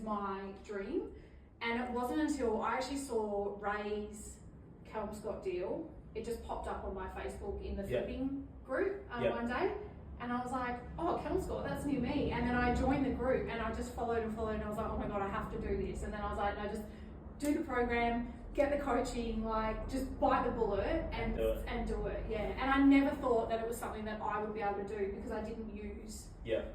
is my dream. And it wasn't until I actually saw Ray's Kelmscott deal, it just popped up on my Facebook in the flipping group one day. And I was like, oh, Kelmscott, that's near me. And then I joined the group and I just followed and I was like, oh my God, I have to do this. And then I was like, no, just do the program, get the coaching, like just bite the bullet and do it. Yeah. And I never thought that it was something that I would be able to do because I didn't use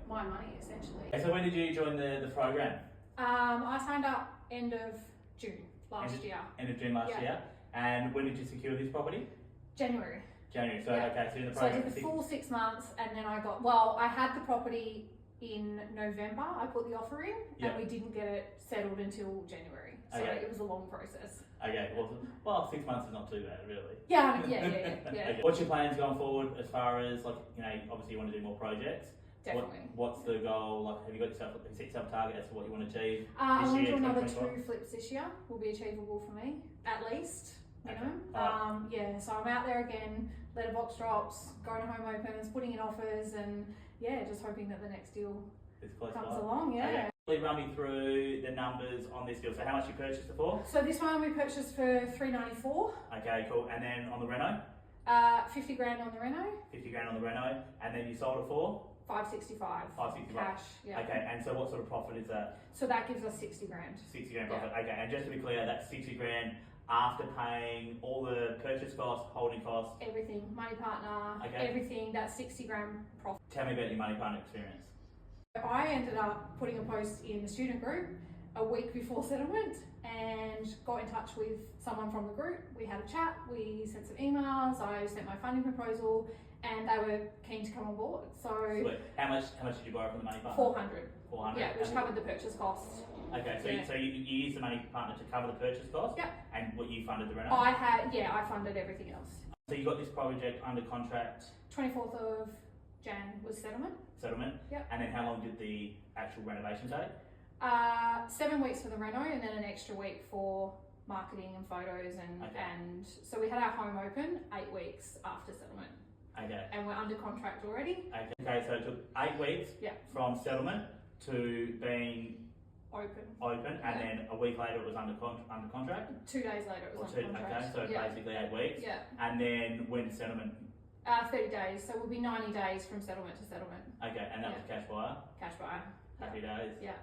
my money essentially. So when did you join the program? I signed up end of June last year. End of June last year. And when did you secure this property? January. January. So okay, so in the program. So I did the full 6 months, and then I had the property in November. I put the offer in, and we didn't get it settled until January. So it was a long process. Okay, well, 6 months is not too bad, really. Yeah. Okay. What's your plans going forward as far as obviously you want to do more projects? Definitely. What's the goal? Like, have you set yourself a target as to what you want to achieve? I want to do another 2 flips this year. Will be achievable for me, at least. You know, so I'm out there again, letterbox drops, going to home opens, putting in offers, and just hoping that the next deal comes along. Okay. Please run me through the numbers on this deal. So how much you purchased it for? So this one we purchased for $394. Okay, cool. And then on the reno? 50 grand on the reno. 50 grand on the reno, and then you sold it for? 565. 565. Cash. Yeah. Okay, and so what sort of profit is that? So that gives us 60 grand. 60 grand profit. Okay, and just to be clear, that's 60 grand after paying all the purchase costs, holding costs, everything, money partner, everything. That's 60 grand profit. Tell me about your money partner experience. I ended up putting a post in the student group a week before settlement and got in touch with someone from the group. We had a chat, we sent some emails, I sent my funding proposal, and they were keen to come on board. So sweet. How much did you borrow from the money partner? 400. 400. Yeah, which covered the purchase costs. Okay, so you used the money partner to cover the purchase cost. Yep. And what you funded the reno? I funded everything else. So you got this project under contract. 24th of Jan was settlement. Yep. And then how long did the actual renovation take? 7 weeks for the reno, and then an extra week for marketing and photos, and so we had our home open 8 weeks after settlement. Okay. And we're under contract already. Okay, so it took 8 weeks from settlement to being open, and then a week later it was under contract. 2 days later it was under contract. Okay, so basically 8 weeks. Yeah. And then when settlement? 30 days. So we'll be 90 days from settlement to settlement. Okay, and that was cash buyer. Cash buyer. Happy days. Yeah.